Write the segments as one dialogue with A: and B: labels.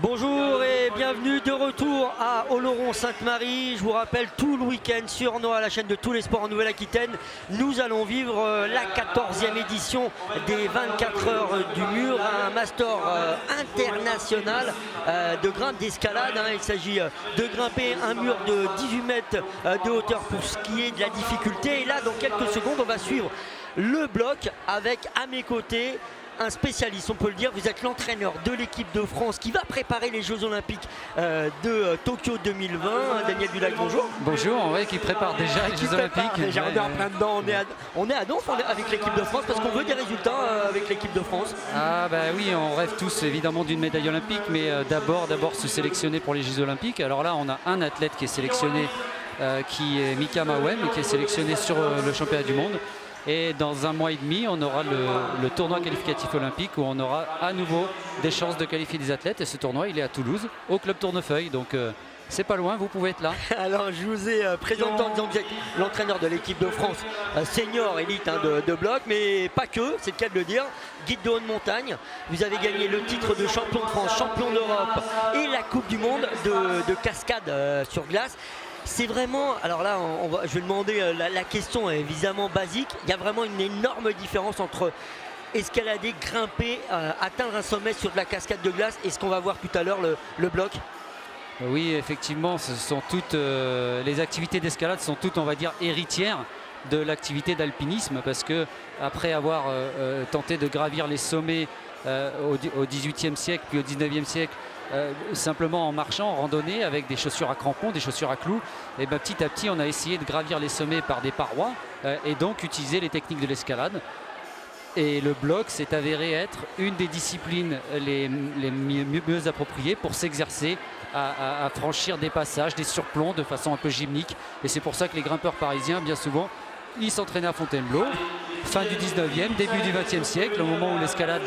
A: Bonjour et bienvenue de retour à Oloron-Sainte-Marie. Je vous rappelle, tout le week-end sur Noah, la chaîne de tous les sports en Nouvelle-Aquitaine, nous allons vivre la 14e édition des 24 heures du mur, un master international de grimpe d'escalade. Il s'agit de grimper un mur de 18 mètres de hauteur pour ce qui est de la difficulté. Et là, dans quelques secondes, on va suivre le bloc avec à mes côtés un spécialiste, on peut le dire. Vous êtes l'entraîneur de l'équipe de France qui va préparer les Jeux Olympiques de Tokyo 2020. Daniel Dulac, bonjour.
B: Bonjour, ouais, qui prépare déjà les Jeux Olympiques.
A: Déjà, on est en plein dedans. On est à Donf avec l'équipe de France parce qu'on veut des résultats avec l'équipe de France.
B: Ah bah oui, on rêve tous évidemment d'une médaille olympique, mais d'abord se sélectionner pour les Jeux Olympiques. Alors là, on a un athlète qui est sélectionné, qui est Mika Mawem, qui est sélectionné sur le championnat du monde. Et dans un mois et demi, on aura le tournoi qualificatif olympique où on aura à nouveau des chances de qualifier des athlètes. Et ce tournoi, il est à Toulouse, au club Tournefeuille. Donc c'est pas loin, vous pouvez être là.
A: Alors je vous ai présenté en disant que vous êtes l'entraîneur de l'équipe de France senior élite de bloc, mais pas que, c'est le cas de le dire. Guide de haute montagne, vous avez gagné le titre de champion de France, champion d'Europe et la Coupe du Monde de cascade sur glace. C'est vraiment, alors là je vais demander la question est évidemment basique, il y a vraiment une énorme différence entre escalader, grimper, atteindre un sommet sur de la cascade de glace et ce qu'on va voir tout à l'heure, le bloc.
B: Oui, effectivement, ce sont toutes les activités d'escalade sont toutes, on va dire, héritières de l'activité d'alpinisme, parce que après avoir tenté de gravir les sommets au XVIIIe siècle puis au XIXe siècle, simplement en marchant, en randonnée avec des chaussures à crampons, des chaussures à clous, et ben, petit à petit on a essayé de gravir les sommets par des parois et donc utiliser les techniques de l'escalade. Et le bloc s'est avéré être une des disciplines les mieux appropriées pour s'exercer à franchir des passages, des surplombs de façon un peu gymnique. Et c'est pour ça que les grimpeurs parisiens, bien souvent, ils s'entraînaient à Fontainebleau, fin du 19e, début du 20e siècle, au moment où l'escalade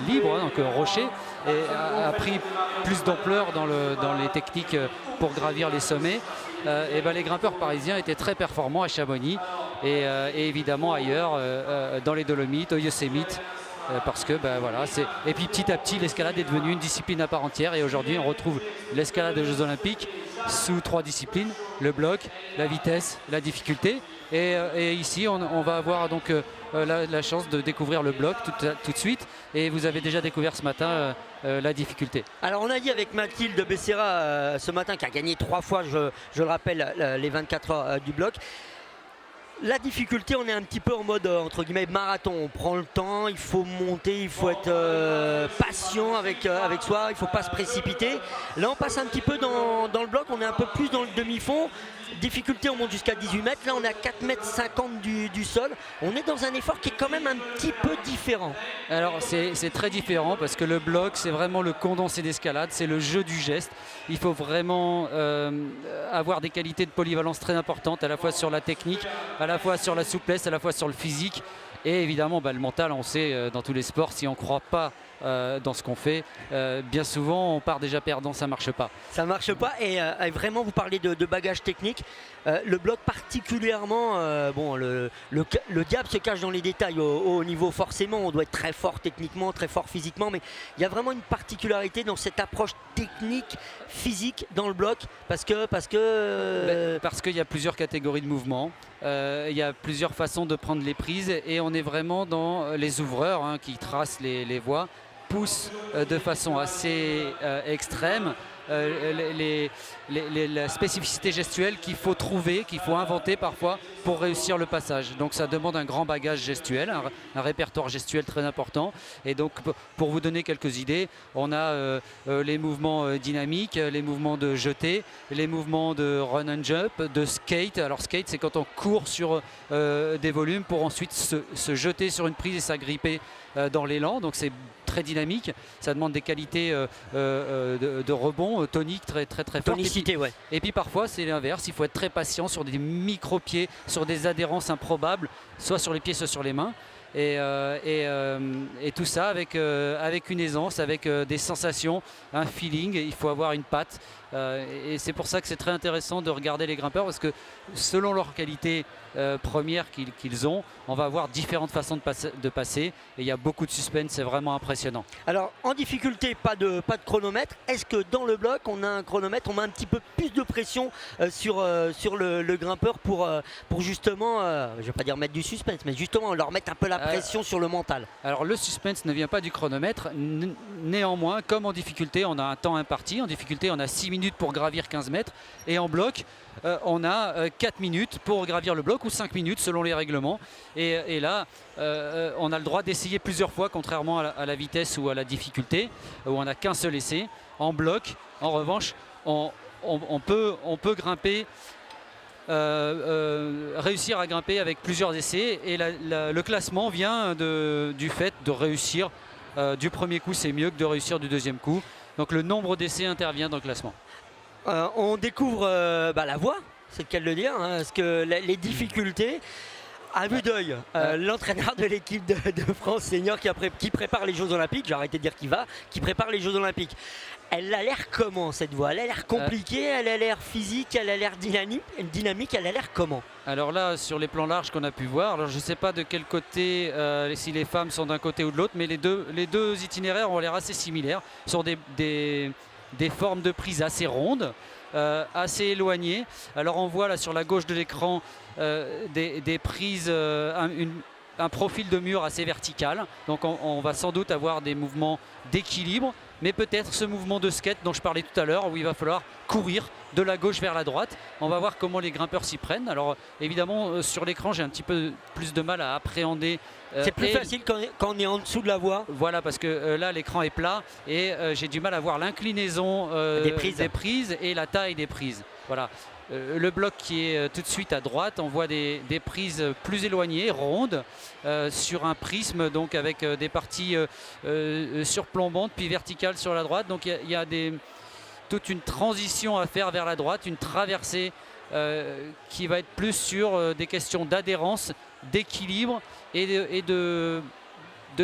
B: libre, donc rocher, a pris plus d'ampleur dans les techniques pour gravir les sommets. Et ben, les grimpeurs parisiens étaient très performants à Chamonix et évidemment ailleurs, dans les Dolomites, au Yosemite. Parce que voilà, et puis petit à petit l'escalade est devenue une discipline à part entière et aujourd'hui on retrouve l'escalade des Jeux Olympiques sous 3 disciplines, le bloc, la vitesse, la difficulté, et ici on va avoir donc la chance de découvrir le bloc tout de suite, et vous avez déjà découvert ce matin la difficulté.
A: Alors on a dit avec Mathilde Becerra ce matin, qui a gagné 3 fois, je le rappelle, les 24 heures du bloc. La difficulté, on est un petit peu en mode entre guillemets marathon, on prend le temps, il faut monter, il faut être patient avec soi, il ne faut pas se précipiter. Là on passe un petit peu dans le bloc, on est un peu plus dans le demi-fond. Difficulté, on monte jusqu'à 18 mètres, là on est à 4,50 mètres du sol. On est dans un effort qui est quand même un petit peu différent.
B: Alors c'est très différent parce que le bloc c'est vraiment le condensé d'escalade, c'est le jeu du geste. Il faut vraiment avoir des qualités de polyvalence très importantes, à la fois sur la technique, à la fois sur la souplesse, à la fois sur le physique. Et évidemment le mental, on sait dans tous les sports, si on ne croit pas dans ce qu'on fait, bien souvent on part déjà perdant, ça ne marche pas.
A: Ça ne marche pas, et vraiment vous parlez de bagage technique. Le bloc particulièrement, le diable se cache dans les détails. Au niveau, forcément on doit être très fort techniquement, très fort physiquement, mais il y a vraiment une particularité dans cette approche technique, physique dans le bloc, parce qu'il
B: y a plusieurs catégories de mouvements, il y a plusieurs façons de prendre les prises, et on est vraiment dans les ouvreurs qui tracent les voies, poussent de façon assez extrême la spécificité gestuelle qu'il faut trouver, qu'il faut inventer parfois pour réussir le passage. Donc ça demande un grand bagage gestuel, un répertoire gestuel très important. Et donc pour vous donner quelques idées, on a les mouvements dynamiques, les mouvements de jeté, les mouvements de run and jump, de skate. Alors skate, c'est quand on court sur des volumes pour ensuite se jeter sur une prise et s'agripper dans l'élan. Donc c'est très dynamique, ça demande des qualités de rebond tonique très fortes.
A: Tonicité, ouais.
B: Et puis parfois c'est l'inverse, il faut être très patient sur des micro-pieds, sur des adhérences improbables, soit sur les pieds, soit sur les mains. Et tout ça avec une aisance, avec des sensations, un feeling. Il faut avoir une patte Et c'est pour ça que c'est très intéressant de regarder les grimpeurs, parce que selon leur qualité première qu'ils ont, on va avoir différentes façons de passer, et il y a beaucoup de suspense, c'est vraiment impressionnant.
A: Alors en difficulté, pas de chronomètre. Est-ce que dans le bloc on a un chronomètre, on met un petit peu plus de pression sur le grimpeur pour justement, je vais pas dire mettre du suspense, mais justement leur mettre un peu la pression sur le mental?
B: Alors le suspense ne vient pas du chronomètre, néanmoins comme en difficulté on a un temps imparti, en difficulté on a 6 minutes pour gravir 15 mètres, et en bloc on a 4 minutes pour gravir le bloc, ou 5 minutes selon les règlements, et là on a le droit d'essayer plusieurs fois, contrairement à la vitesse ou à la difficulté où on n'a qu'un seul essai. En bloc en revanche on peut grimper, réussir à grimper avec plusieurs essais, et le classement vient du fait de réussir du premier coup, c'est mieux que de réussir du deuxième coup, donc le nombre d'essais intervient dans le classement.
A: On découvre la voie, c'est le cas de le dire, hein, parce que les difficultés, à vue d'œil, l'entraîneur de l'équipe de France senior qui prépare les Jeux Olympiques, j'ai arrêté de dire qui prépare les Jeux Olympiques, elle a l'air comment cette voie? Elle a l'air compliquée, elle a l'air physique, elle a l'air dynamique, elle a l'air comment? Alors
B: là, sur les plans larges qu'on a pu voir, alors je ne sais pas de quel côté, si les femmes sont d'un côté ou de l'autre, mais les deux itinéraires ont l'air assez similaires, sur des formes de prise assez rondes, assez éloignées. Alors on voit là sur la gauche de l'écran des prises, un profil de mur assez vertical, donc on va sans doute avoir des mouvements d'équilibre, mais peut-être ce mouvement de skate dont je parlais tout à l'heure, où il va falloir courir de la gauche vers la droite. On va voir comment les grimpeurs s'y prennent. Alors évidemment sur l'écran j'ai un petit peu plus de mal à appréhender.
A: C'est plus facile quand on est en dessous de la voie.
B: Voilà, parce que là l'écran est plat, et j'ai du mal à voir l'inclinaison des prises et la taille des prises. Voilà. Le bloc qui est tout de suite à droite, on voit des prises plus éloignées, rondes, sur un prisme, donc avec des parties surplombantes puis verticales sur la droite. Donc il y a toute une transition à faire vers la droite, une traversée qui va être plus sur des questions d'adhérence, d'équilibre et de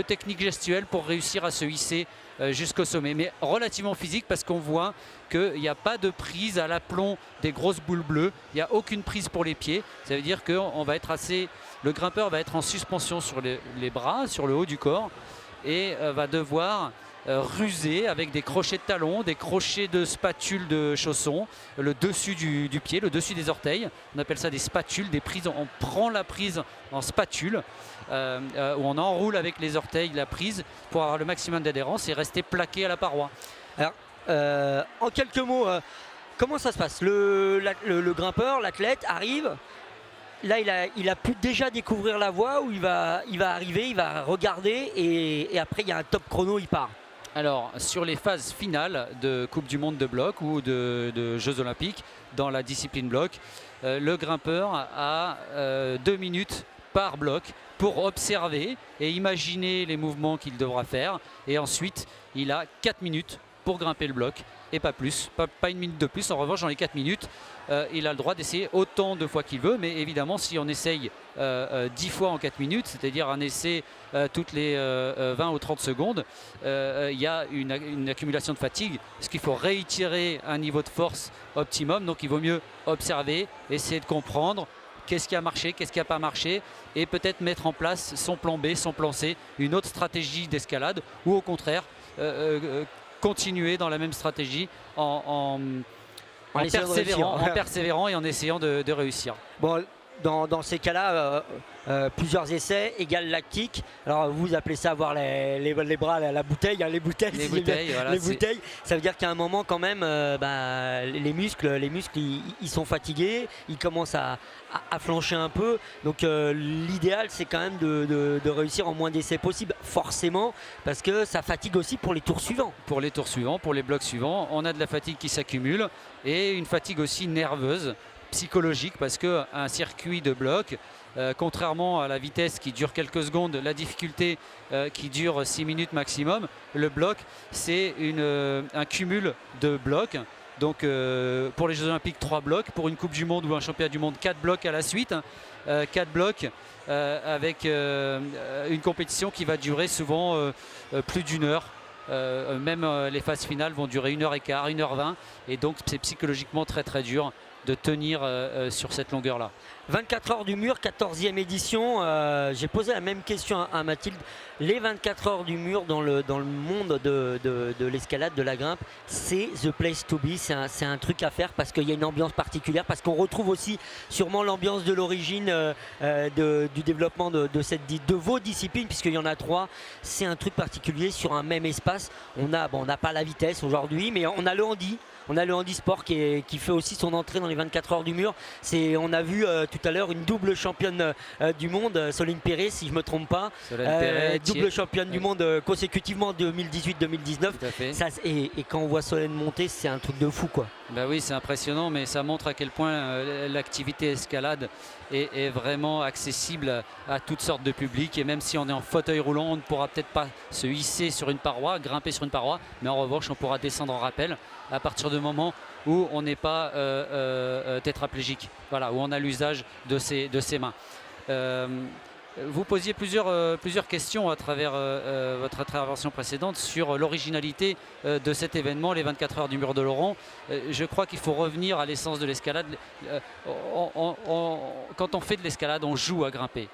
B: technique gestuelle pour réussir à se hisser jusqu'au sommet, mais relativement physique, parce qu'on voit qu'il n'y a pas de prise à l'aplomb des grosses boules bleues, il n'y a aucune prise pour les pieds. Ça veut dire que le grimpeur va être en suspension sur les bras, sur le haut du corps, et va devoir ruser avec des crochets de talons, des crochets de spatules de chaussons, le dessus du pied, le dessus des orteils. On appelle ça des spatules, des prises. On prend la prise en spatule, où on enroule avec les orteils la prise pour avoir le maximum d'adhérence et rester plaqué à la paroi.
A: Alors, en quelques mots, comment ça se passe? Le grimpeur, l'athlète arrive. Là, il a pu déjà découvrir la voie, où il va arriver, il va regarder, et après il y a un top chrono, il part.
B: Alors sur les phases finales de Coupe du Monde de bloc ou de Jeux Olympiques, dans la discipline bloc, le grimpeur a 2 minutes par bloc pour observer et imaginer les mouvements qu'il devra faire, et ensuite il a 4 minutes pour grimper le bloc, et pas plus, pas une minute de plus. En revanche, dans les 4 minutes, il a le droit d'essayer autant de fois qu'il veut, mais évidemment si on essaye 10 fois en 4 minutes, c'est-à-dire un essai toutes les 20 ou 30 secondes, il y a une accumulation de fatigue, parce qu'il faut réitérer un niveau de force optimum. Donc il vaut mieux observer, essayer de comprendre qu'est-ce qui a marché, qu'est-ce qui n'a pas marché, et peut-être mettre en place son plan B, son plan C, une autre stratégie d'escalade, ou au contraire continuer dans la même stratégie en persévérant et en essayant de réussir.
A: Bon, dans ces cas-là, plusieurs essais égale lactique. Alors vous appelez ça avoir les bras, la bouteille, hein, les bouteilles.
B: Voilà,
A: les bouteilles. Ça veut dire qu'à un moment quand même, les muscles ils sont fatigués, ils commencent à flancher un peu. Donc l'idéal c'est quand même de réussir en moins d'essais possible, forcément, parce que ça fatigue aussi pour les tours suivants.
B: Pour les tours suivants, pour les blocs suivants, on a de la fatigue qui s'accumule, et une fatigue aussi nerveuse, psychologique, parce qu'un circuit de bloc, contrairement à la vitesse qui dure quelques secondes, la difficulté qui dure 6 minutes maximum, le bloc c'est un cumul de blocs. Donc pour les Jeux Olympiques 3 blocs, pour une Coupe du Monde ou un Championnat du Monde 4 blocs à la suite, 4 blocs avec une compétition qui va durer souvent plus d'1 heure, même les phases finales vont durer 1h15, 1h20, et donc c'est psychologiquement très très dur de tenir sur cette longueur-là.
A: 24 heures du mur, 14e édition. J'ai posé la même question à Mathilde. Les 24 heures du mur dans le monde de l'escalade, de la grimpe, c'est the place to be. C'est un truc à faire parce qu'il y a une ambiance particulière, parce qu'on retrouve aussi sûrement l'ambiance de l'origine du développement de vos disciplines, puisqu'il y en a 3. C'est un truc particulier sur un même espace. On n'a pas la vitesse aujourd'hui, mais on a le handi. On a le handisport qui fait aussi son entrée dans les 24 heures du mur. On a vu tout à l'heure une double championne du monde, Solène Perret, si je ne me trompe pas. Double championne du monde consécutivement 2018-2019. Et quand on voit Solène monter, c'est un truc de fou, quoi.
B: Ben oui, c'est impressionnant, mais ça montre à quel point l'activité escalade est vraiment accessible à toutes sortes de publics. Et même si on est en fauteuil roulant, on ne pourra peut-être pas se hisser sur une paroi, grimper sur une paroi, mais en revanche, on pourra descendre en rappel à partir du moment où on n'est pas tétraplégique, voilà, où on a l'usage de ses mains. Vous posiez plusieurs questions à travers votre intervention précédente sur l'originalité de cet événement, les 24 heures du mur de Laurent. Je crois qu'il faut revenir à l'essence de l'escalade. Quand on fait de l'escalade, on joue à grimper.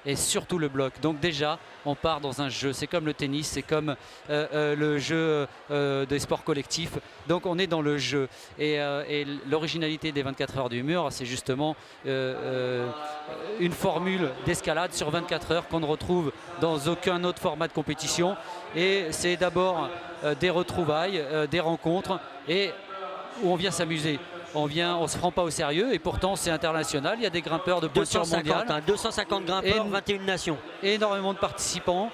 B: Et surtout le bloc. Donc déjà, on part dans un jeu. C'est comme le tennis, c'est comme le jeu des sports collectifs. Donc on est dans le jeu. Et l'originalité des 24 heures du mur, c'est justement une formule d'escalade sur 24 heures qu'on ne retrouve dans aucun autre format de compétition. Et c'est d'abord des retrouvailles, des rencontres, et où on vient s'amuser. On ne se prend pas au sérieux, et pourtant c'est international. Il y a des grimpeurs de pointure mondiale.
A: 250 grimpeurs, 21 nations.
B: Énormément de participants,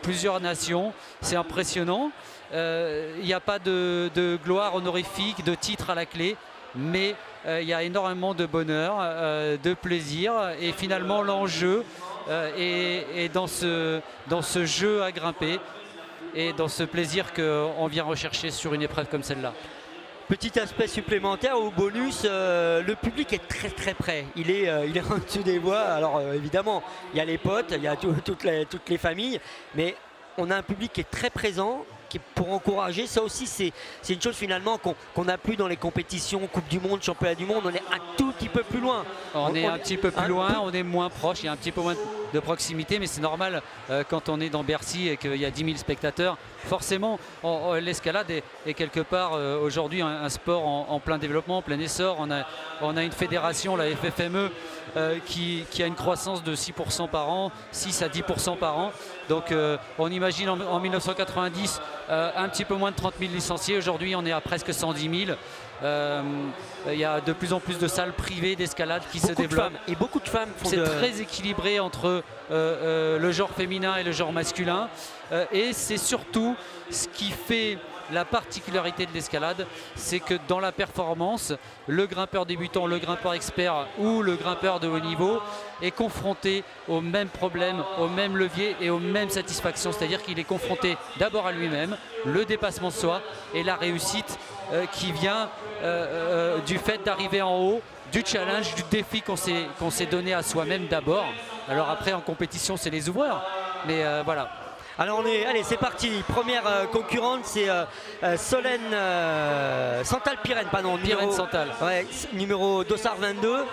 B: plusieurs nations. C'est impressionnant. Il n'y a pas de gloire honorifique, de titre à la clé, mais il y a énormément de bonheur, de plaisir, et finalement l'enjeu est dans ce jeu à grimper et dans ce plaisir qu'on vient rechercher sur une épreuve comme celle-là.
A: Petit aspect supplémentaire au bonus, le public est très très près. Il est en dessous des voies. Alors évidemment, il y a les potes, il y a toutes les familles, mais on a un public qui est très présent, qui est pour encourager. Ça aussi, c'est une chose finalement qu'on n'a plus dans les compétitions, Coupe du Monde, Championnat du Monde. On est un tout petit peu plus loin.
B: On est un petit peu plus loin, on est moins proche, il y a un petit peu moins de proximité, mais c'est normal quand on est dans Bercy et qu'il y a 10 000 spectateurs. Forcément, l'escalade est quelque part aujourd'hui un sport en plein développement, en plein essor. On a une fédération, la FFME, qui a une croissance de 6% par an, 6 à 10% par an. Donc on imagine en 1990 un petit peu moins de 30 000 licenciés. Aujourd'hui, on est à presque 110 000. Il y a de plus en plus de salles privées d'escalade qui se développent.
A: Et beaucoup de femmes font
B: C'est très équilibré entre le genre féminin et le genre masculin. Et c'est surtout ce qui fait la particularité de l'escalade, c'est que dans la performance, le grimpeur débutant, le grimpeur expert ou le grimpeur de haut niveau est confronté aux mêmes problèmes, aux mêmes leviers et aux mêmes satisfactions. C'est-à-dire qu'il est confronté d'abord à lui-même, le dépassement de soi et la réussite qui vient du fait d'arriver en haut, du challenge, du défi qu'on s'est donné à soi-même d'abord. Alors après en compétition c'est les ouvreurs, mais voilà.
A: Alors allez, c'est parti. Première concurrente, c'est Solène Santal Pirenne, pardon.
B: Pirenne Santal.
A: Ouais, numéro Dossard 22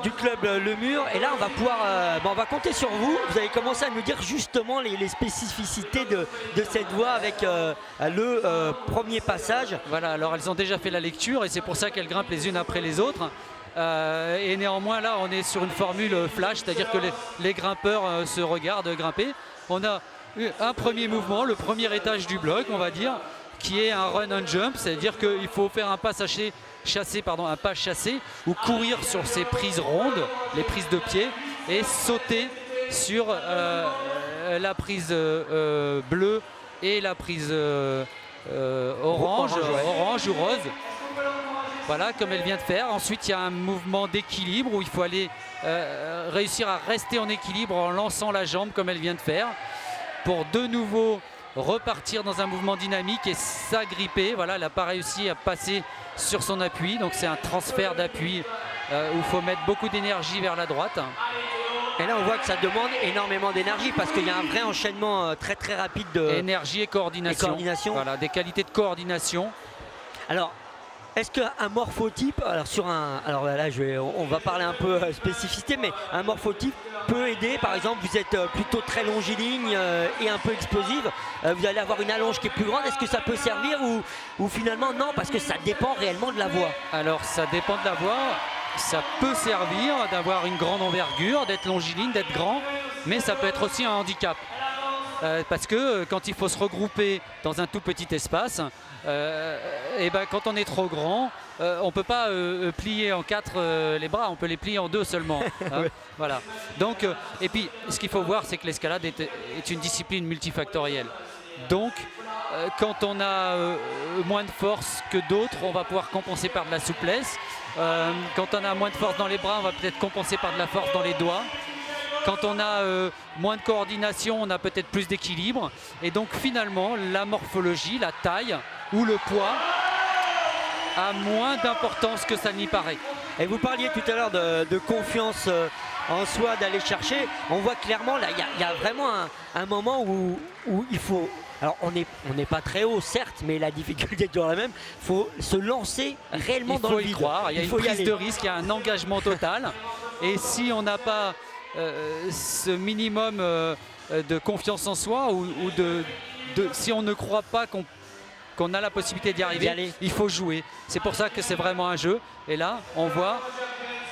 A: du club Le Mur. Et là, on va pouvoir, on va compter sur vous. Vous allez commencer à nous dire justement les spécificités de cette voie avec le premier passage.
B: Voilà. Alors elles ont déjà fait la lecture et c'est pour ça qu'elles grimpent les unes après les autres. Et néanmoins là, on est sur une formule flash, c'est-à-dire que les grimpeurs se regardent grimper. On a un premier mouvement, le premier étage du bloc, on va dire, qui est un run and jump, c'est-à-dire qu'il faut faire un pas chassé ou courir sur ces prises rondes, les prises de pied, et sauter sur la prise bleue et la prise orange ou rose. Voilà, comme elle vient de faire. Ensuite, il y a un mouvement d'équilibre où il faut aller réussir à rester en équilibre en lançant la jambe comme elle vient de faire, pour de nouveau repartir dans un mouvement dynamique et s'agripper. Voilà, elle n'a pas réussi à passer sur son appui, donc c'est un transfert d'appui où il faut mettre beaucoup d'énergie vers la droite.
A: Et là on voit que ça demande énormément d'énergie parce qu'il y a un vrai enchaînement très très rapide de
B: énergie et coordination. Voilà, des qualités de coordination.
A: Alors, est-ce qu'un morphotype, alors là on va parler un peu spécificité, mais un morphotype peut aider? Par exemple, vous êtes plutôt très longiligne et un peu explosive, vous allez avoir une allonge qui est plus grande. Est-ce que ça peut servir ou finalement non, parce que ça dépend réellement de la voie?
B: Alors ça dépend de la voie. Ça peut servir d'avoir une grande envergure, d'être longiligne, d'être grand, mais ça peut être aussi un handicap. Parce que quand il faut se regrouper dans un tout petit espace, et ben, quand on est trop grand, on ne peut pas plier en 4 les bras, on peut les plier en 2 seulement. Hein. Voilà. Donc, et puis ce qu'il faut voir, c'est que l'escalade est une discipline multifactorielle. Donc quand on a moins de force que d'autres, on va pouvoir compenser par de la souplesse. Quand on a moins de force dans les bras, on va peut-être compenser par de la force dans les doigts. Quand on a moins de coordination, on a peut-être plus d'équilibre. Et donc finalement, la morphologie, la taille ou le poids a moins d'importance que ça n'y paraît.
A: Et vous parliez tout à l'heure de confiance en soi, d'aller chercher. On voit clairement, là, il y a vraiment un moment où il faut... Alors on n'est pas très haut certes, mais la difficulté est toujours la même. Il faut se lancer réellement dans le vide.
B: Il faut y croire, il y a une prise de risque, il y a un engagement total. Et si on n'a pas ce minimum de confiance en soi si on ne croit pas qu'on a la possibilité d'y arriver, il faut jouer. C'est pour ça que c'est vraiment un jeu. Et là, on voit,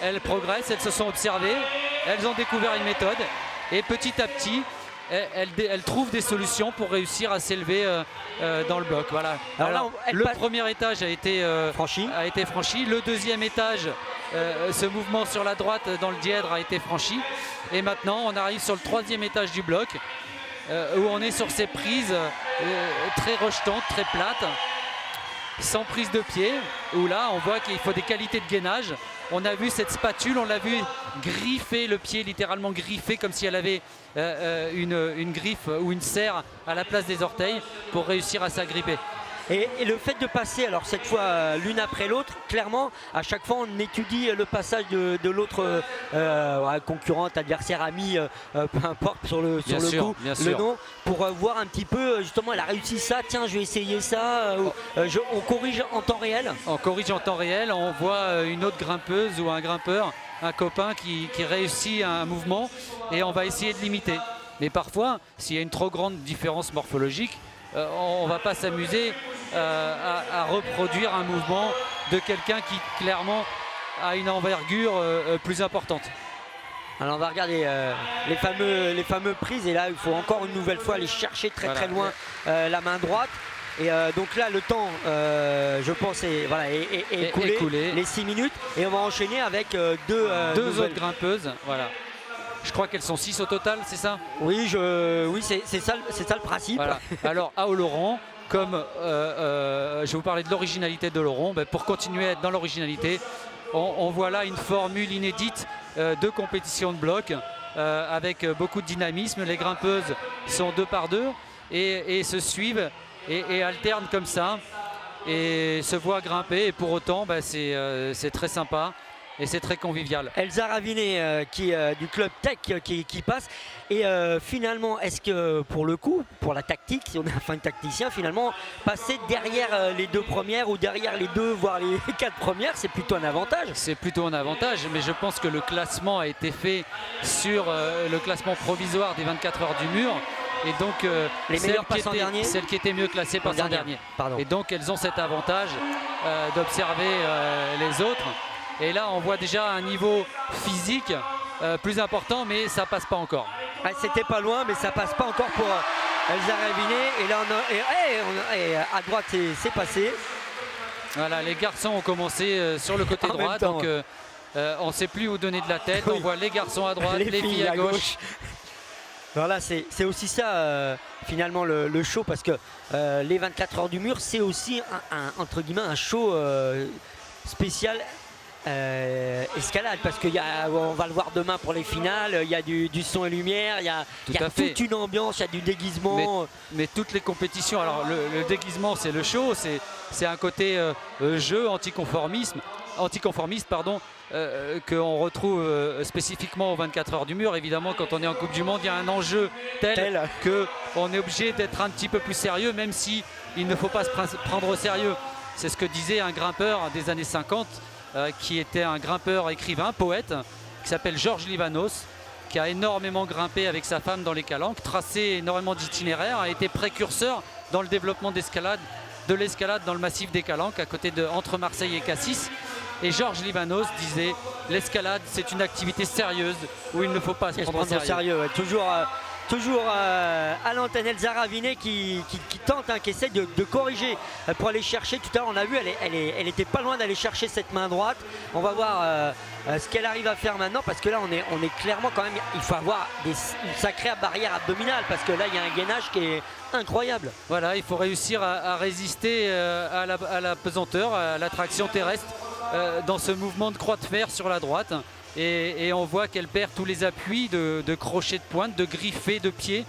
B: elles progressent, elles se sont observées, elles ont découvert une méthode. Et petit à petit, elle trouve des solutions pour réussir à s'élever dans le bloc. Voilà. Alors, le premier étage a été franchi. Le deuxième étage, ce mouvement sur la droite dans le dièdre a été franchi. Et maintenant, on arrive sur le troisième étage du bloc où on est sur ces prises très rejetantes, très plates, sans prise de pied, où là, on voit qu'il faut des qualités de gainage. On a vu cette spatule, on l'a vu griffer le pied, littéralement griffer, comme si elle avait une griffe ou une serre à la place des orteils pour réussir à s'agripper.
A: Et le fait de passer, alors cette fois l'une après l'autre, clairement, à chaque fois on étudie le passage de l'autre concurrente, adversaire, ami, peu importe sur le coup, le nom, pour voir un petit peu, justement, elle a réussi ça, tiens, je vais essayer ça. On corrige en temps réel.
B: On corrige en temps réel, on voit une autre grimpeuse ou un grimpeur, un copain qui réussit un mouvement et on va essayer de l'imiter. Mais parfois, s'il y a une trop grande différence morphologique, on ne va pas s'amuser à reproduire un mouvement de quelqu'un qui clairement a une envergure plus importante.
A: Alors on va regarder les fameux prises, et là il faut encore une nouvelle fois aller chercher très loin la main droite. Et donc là le temps je pense est écoulé, les 6 minutes, et on va enchaîner avec deux
B: autres grimpeuses. Voilà. Je crois qu'elles sont 6 au total, c'est ça?
A: Oui, c'est ça le principe.
B: Voilà. Alors à Oloron, comme je vous parlais de l'originalité de Oloron, pour continuer à être dans l'originalité, on voit là une formule inédite de compétition de bloc avec beaucoup de dynamisme. Les grimpeuses sont 2 par 2 et se suivent et alternent comme ça et se voient grimper, et pour autant c'est très sympa. Et c'est très convivial.
A: Elsa Ravinet du club Tech qui passe. Et finalement, est-ce que pour le coup, pour la tactique, si on est enfin un tacticien, finalement, passer derrière les 2 premières ou derrière les 2, voire les 4 premières, c'est plutôt un avantage?
B: C'est plutôt un avantage, mais je pense que le classement a été fait sur le classement provisoire des 24 heures du mur. Et donc celle qui était mieux classée passe en dernier. Et donc elles ont cet avantage d'observer les autres. Et là, on voit déjà un niveau physique plus important, mais ça passe pas encore.
A: C'était pas loin, mais ça passe pas encore pour Elsa Ravinet. Et là, à droite, c'est passé.
B: Voilà, les garçons ont commencé sur le côté droit, donc on ne sait plus où donner de la tête. Oui. On voit les garçons à droite, les filles à gauche.
A: Voilà, c'est aussi ça finalement le show, parce que les 24 heures du mur, c'est aussi entre guillemets un show spécial escalade, parce qu'on va le voir demain pour les finales, il y a du son et lumière, il y a toute une ambiance, il y a du déguisement.
B: Mais toutes les compétitions, alors le déguisement c'est le show, c'est un côté jeu anticonformiste qu'on retrouve spécifiquement aux 24 heures du mur. Évidemment, quand on est en Coupe du Monde, il y a un enjeu tel qu'on est obligé d'être un petit peu plus sérieux, même si il ne faut pas se prendre au sérieux. C'est ce que disait un grimpeur des années 50, qui était un grimpeur, écrivain, poète, qui s'appelle Georges Livanos, qui a énormément grimpé avec sa femme dans les calanques, tracé énormément d'itinéraires, a été précurseur dans le développement de l'escalade dans le massif des Calanques, entre Marseille et Cassis. Et Georges Livanos disait l'escalade c'est une activité sérieuse où il ne faut pas se prendre au sérieux.
A: Ouais. Toujours à l'antenne Elsa Ravinet qui tente, qui essaie de corriger pour aller chercher. Tout à l'heure on a vu, elle était pas loin d'aller chercher cette main droite. On va voir ce qu'elle arrive à faire maintenant, parce que là on est clairement quand même, il faut avoir une sacrée barrière abdominale, parce que là il y a un gainage qui est incroyable.
B: Voilà, il faut réussir à résister à la pesanteur, à l'attraction terrestre dans ce mouvement de croix de fer sur la droite. Et on voit qu'elle perd tous les appuis de crochet de pointe, de griffé de pied.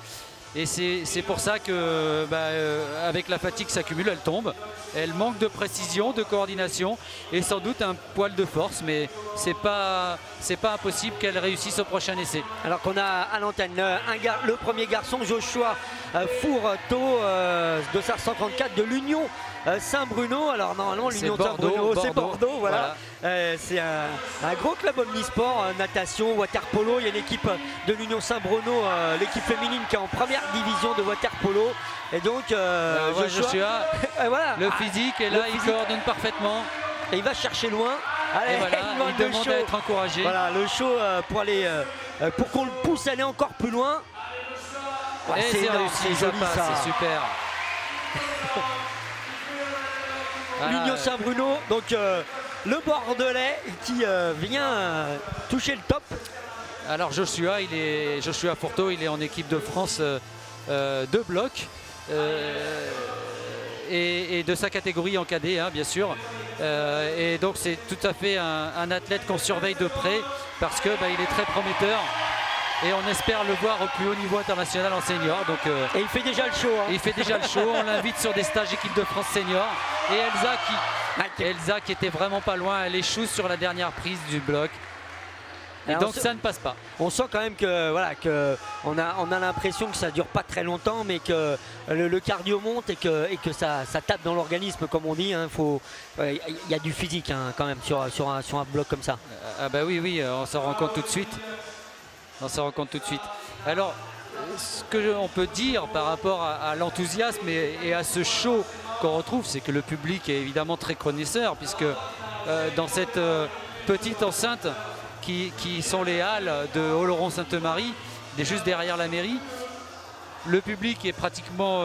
B: Et c'est pour ça que avec la fatigue s'accumule, elle tombe. Elle manque de précision, de coordination et sans doute un poil de force, mais c'est pas impossible qu'elle réussisse au prochain essai.
A: Alors qu'on a à l'antenne le premier garçon, Joshua Fourteau, de 134 de l'Union Saint-Bruno. Alors normalement l'Union Saint-Bruno c'est Bordeaux, voilà. C'est un gros club omnisport, natation, water-polo. Il y a une équipe de l'Union Saint-Bruno, l'équipe féminine qui est en première division de water-polo. Et donc
B: Joshua, voilà, le physique, et là il coordonne parfaitement.
A: Et il va chercher loin. Allez,
B: et voilà, il demande à être encouragé.
A: Voilà, le show pour qu'on le pousse à aller encore plus loin.
B: Ouais, c'est réussi, ça passe, c'est super.
A: L'Union Saint-Bruno, donc le Bordelais qui vient toucher le top.
B: Alors Joshua Fourteau, il est en équipe de France de bloc et de sa catégorie en cadet, bien sûr. Et donc c'est tout à fait un athlète qu'on surveille de près, parce que il est très prometteur. Et on espère le voir au plus haut niveau international en senior. Donc,
A: et il fait déjà le show.
B: Il fait déjà le show. On l'invite sur des stages équipe de France senior. Et Elsa qui était vraiment pas loin, elle échoue sur la dernière prise du bloc. Et donc ça ne passe pas.
A: On sent quand même que on a l'impression que ça dure pas très longtemps, mais que le cardio monte et que ça tape dans l'organisme, comme on dit. Il y a du physique quand même sur un bloc comme ça.
B: Oui, on s'en rend compte tout de suite. Alors, ce qu'on peut dire par rapport à l'enthousiasme et à ce show qu'on retrouve, c'est que le public est évidemment très connaisseur, puisque dans cette petite enceinte qui sont les halles de Oloron-Sainte-Marie, juste derrière la mairie, le public est pratiquement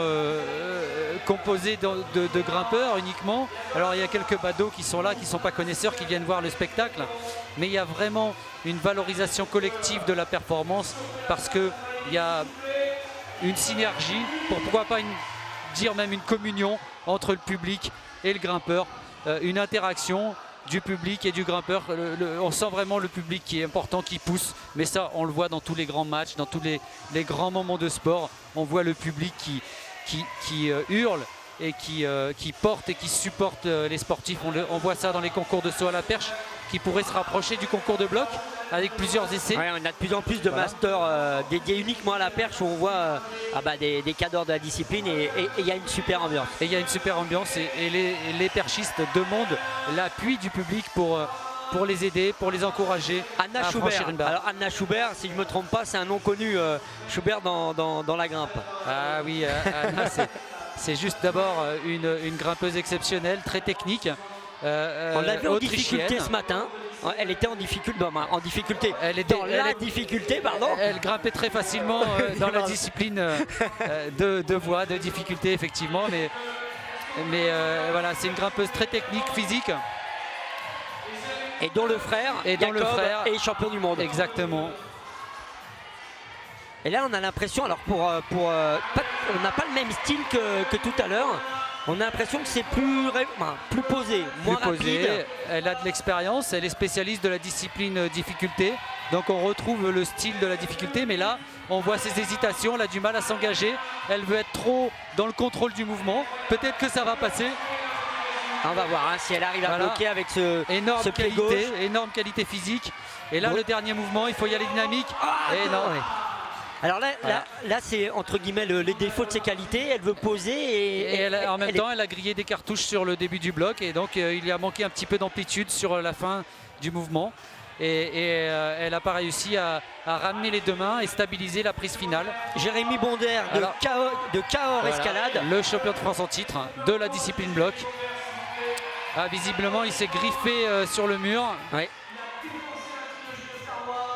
B: composé de grimpeurs uniquement. Alors il y a quelques badauds qui sont là, qui ne sont pas connaisseurs, qui viennent voir le spectacle, mais il y a vraiment une valorisation collective de la performance, parce qu'il y a une synergie, pourquoi pas dire même une communion entre le public et le grimpeur, une interaction du public et du grimpeur. On sent vraiment le public qui est important, qui pousse, mais ça on le voit dans tous les grands matchs, dans tous les grands moments de sport. On voit le public qui hurle et qui porte et qui supporte les sportifs. On voit ça dans les concours de saut à la perche, qui pourraient se rapprocher du concours de bloc avec plusieurs essais.
A: Ouais, on a de plus en plus de masters dédiés uniquement à la perche, où on voit des cadors de la discipline, et il y a une super ambiance.
B: Et il y a une super ambiance, et les perchistes demandent l'appui du public pour les aider, pour les encourager
A: Anna
B: à
A: Schubert.
B: franchir une barre.
A: Alors Anna Schubert, si je ne me trompe pas, c'est un nom connu, Schubert dans la grimpe.
B: Ah oui, Anna, c'est juste d'abord une grimpeuse exceptionnelle, très technique.
A: On l'a vu en difficulté ce matin. Elle était en difficulté.
B: Elle grimpait très facilement dans la discipline de voie, de difficulté, effectivement. Mais voilà, c'est une grimpeuse très technique, physique.
A: Et dont le frère est champion du monde.
B: Exactement.
A: Et là on a l'impression, alors on n'a pas le même style que tout à l'heure. On a l'impression que c'est plus posé, moins rapide.
B: Elle a de l'expérience, elle est spécialiste de la discipline difficulté. Donc on retrouve le style de la difficulté, mais là on voit ses hésitations, elle a du mal à s'engager, elle veut être trop dans le contrôle du mouvement. Peut-être que ça va passer.
A: On va voir hein, si elle arrive à bloquer avec ce pied gauche.
B: Énorme qualité physique. Et là, le dernier mouvement, il faut y aller dynamique. Et non.
A: Ouais. Alors là c'est entre guillemets les défauts de ses qualités. Elle veut poser et
B: en même temps, elle a grillé des cartouches sur le début du bloc. Et donc, il lui a manqué un petit peu d'amplitude sur la fin du mouvement. Et elle n'a pas réussi à ramener les deux mains et stabiliser la prise finale.
A: Jérémy Bonder de Cahors Escalade.
B: Le champion de France en titre de la discipline bloc. Ah, visiblement, il s'est griffé sur le mur.
A: Ouais.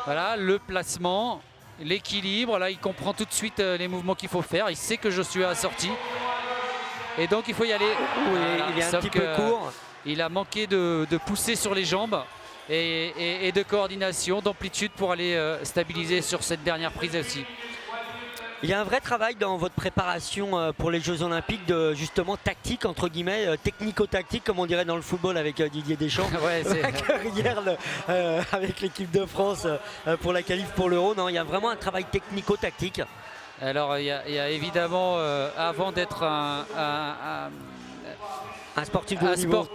B: Voilà, le placement, l'équilibre. Là, il comprend tout de suite les mouvements qu'il faut faire. Il sait que Joshua a sorti. Et donc, il faut y aller.
A: Voilà. Il est un petit peu court.
B: Il a manqué de pousser sur les jambes et de coordination, d'amplitude pour aller stabiliser sur cette dernière prise aussi.
A: Il y a un vrai travail dans votre préparation pour les Jeux Olympiques de justement tactique, entre guillemets, technico-tactique, comme on dirait dans le football avec Didier Deschamps.
B: Ouais,
A: hier, avec l'équipe de France pour la qualif pour l'Euro. Non, il y a vraiment un travail technico-tactique.
B: Alors, il y a évidemment, avant d'être un
A: sportif de haut niveau.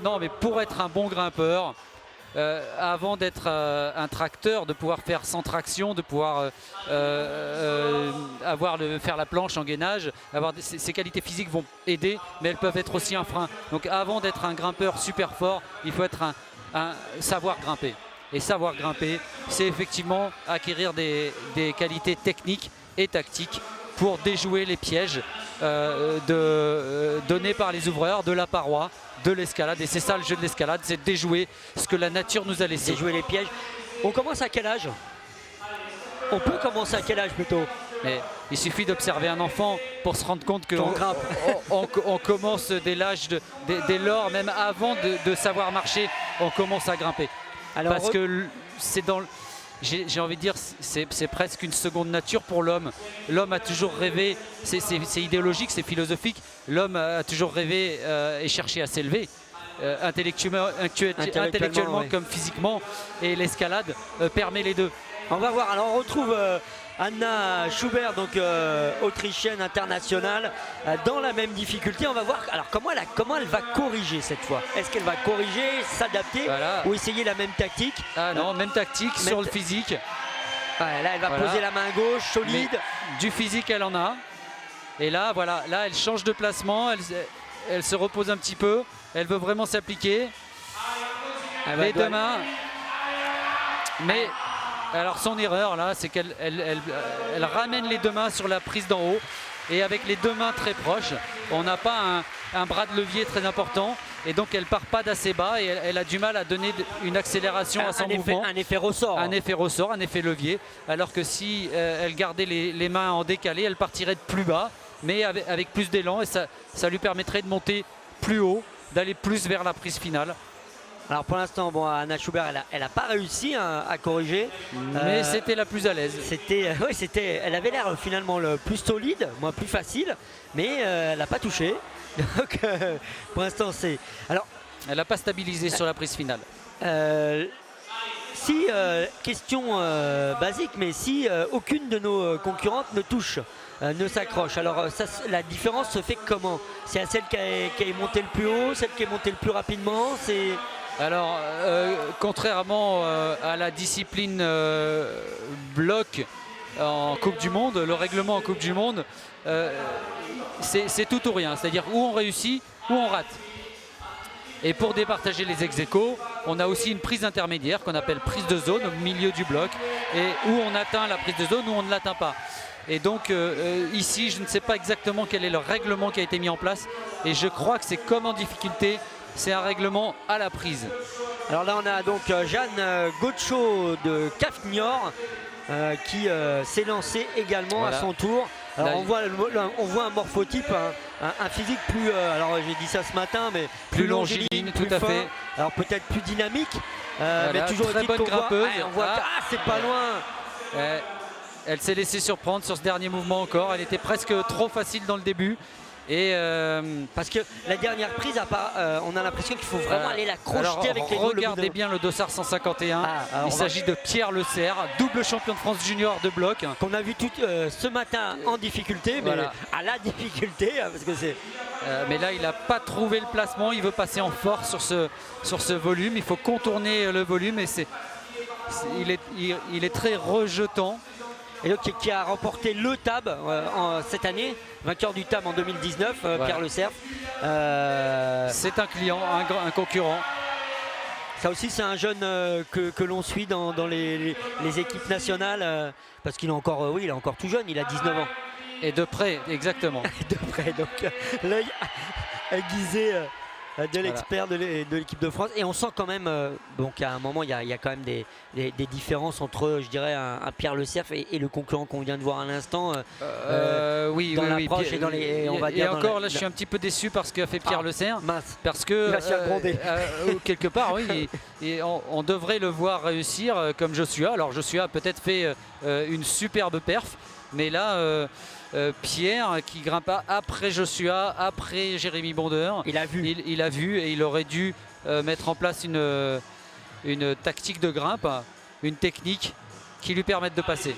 B: Non, mais pour être un bon grimpeur, avant d'être un tracteur, de pouvoir faire sans traction, de pouvoir faire la planche en gainage, ces qualités physiques vont aider, mais elles peuvent être aussi un frein. Donc avant d'être un grimpeur super fort, il faut être un savoir grimper. Et savoir grimper, c'est effectivement acquérir des qualités techniques et tactiques pour déjouer les pièges donnés par les ouvreurs de la paroi, de l'escalade. Et c'est ça le jeu de l'escalade, c'est déjouer ce que la nature nous a laissé.
A: Déjouer les pièges. On commence à quel âge? On peut commencer à quel âge plutôt?
B: Mais il suffit d'observer un enfant pour se rendre compte qu'on grimpe. On commence dès l'âge dès lors, même avant de savoir marcher, on commence à grimper. Alors, parce que c'est dans j'ai envie de dire, c'est presque une seconde nature pour l'homme. L'homme a toujours rêvé, c'est idéologique, c'est philosophique. L'homme a toujours rêvé et cherché à s'élever, intellectuellement comme physiquement. Et l'escalade permet les deux.
A: On va voir. Alors on retrouve Anna Schubert, donc autrichienne internationale, dans la même difficulté. On va voir alors comment elle va corriger cette fois. Est-ce qu'elle va corriger, s'adapter ou essayer la même tactique?
B: Ah non, même tactique sur le physique.
A: Ouais, là elle va poser la main gauche, solide.
B: Mais du physique elle en a. Et là voilà, là elle change de placement, elle se repose un petit peu. Elle veut vraiment s'appliquer. Les deux mains. Mais alors son erreur là, c'est qu'elle ramène les deux mains sur la prise d'en haut. Et avec les deux mains très proches, on n'a pas un bras de levier très important. Et donc elle part pas d'assez bas et elle a du mal à donner une accélération à son mouvement.
A: Un effet ressort.
B: Un effet ressort, un effet levier. Alors que si elle gardait les mains en décalé, elle partirait de plus bas, mais avec plus d'élan. Et ça lui permettrait de monter plus haut, d'aller plus vers la prise finale.
A: Alors pour l'instant, bon, Anna Schubert, elle n'a pas réussi à corriger.
B: Mais c'était la plus à l'aise.
A: Elle avait l'air finalement le plus solide, moins plus facile, mais elle n'a pas touché. Donc pour l'instant, c'est. Alors,
B: elle n'a pas stabilisé sur la prise finale.
A: Question basique, mais si aucune de nos concurrentes ne touche, ne s'accroche, alors la différence se fait comment? C'est à celle qui est montée le plus haut, celle qui est montée le plus rapidement?
B: Alors, contrairement à la discipline bloc en Coupe du Monde, le règlement en Coupe du Monde, c'est tout ou rien. C'est-à-dire où on réussit, ou on rate. Et pour départager les ex-aequo, on a aussi une prise intermédiaire qu'on appelle prise de zone au milieu du bloc, et où on atteint la prise de zone, où on ne l'atteint pas. Et donc ici, je ne sais pas exactement quel est le règlement qui a été mis en place, et je crois que c'est comme en difficulté. C'est un règlement à la prise.
A: Alors là on a donc Jeanne Gaucho de Cafnior qui s'est lancée également à son tour. Alors là, on voit un morphotype, un physique plus, alors j'ai dit ça ce matin, mais plus longiligne,
B: tout à fait.
A: Alors peut-être plus dynamique, mais toujours
B: très bonne grimpeuse.
A: On voit c'est pas loin.
B: Elle s'est laissée surprendre sur ce dernier mouvement encore. Elle était presque trop facile dans le début. Et
A: Parce que la dernière prise, on a l'impression qu'il faut vraiment aller la crocheter
B: alors,
A: avec les
B: regardez bien le dossard 151. Il s'agit de Pierre Le Cerf, double champion de France junior de bloc.
A: Qu'on a vu tout ce matin en difficulté, mais
B: Voilà.
A: à la difficulté, parce que c'est.
B: Mais là, il n'a pas trouvé le placement. Il veut passer en force sur ce volume. Il faut contourner le volume et il est très rejetant.
A: Et donc qui a remporté le TAB cette année, vainqueur du TAB en 2019,
B: Voilà.
A: Pierre Le Cerf.
B: C'est un client, un concurrent.
A: Ça aussi, c'est un jeune que l'on suit dans les équipes nationales, parce qu'il est encore, il est encore tout jeune, il a 19 ans.
B: Et de près, exactement.
A: De près, donc l'œil aiguisé de l'expert de l'équipe de France. Et on sent quand même, donc à un moment, il y a quand même des différences entre, je dirais, un Pierre Le Cerf et le concurrent qu'on vient de voir à l'instant.
B: Oui,
A: dans
B: oui,
A: l'approche et dans les, on va dire.
B: Et encore, là, je suis un petit peu déçu par ce qu'a fait Pierre Le Cerf.
A: Mince.
B: Parce que
A: Il va se faire gronder.
B: quelque part, oui, et on devrait le voir réussir comme Joshua. Alors Joshua a peut-être fait une superbe perf, mais là, Pierre qui grimpe après Joshua, après Jérémy Bondeur,
A: Il a vu.
B: il a vu et il aurait dû mettre en place une tactique de grimpe, une technique qui lui permette de passer.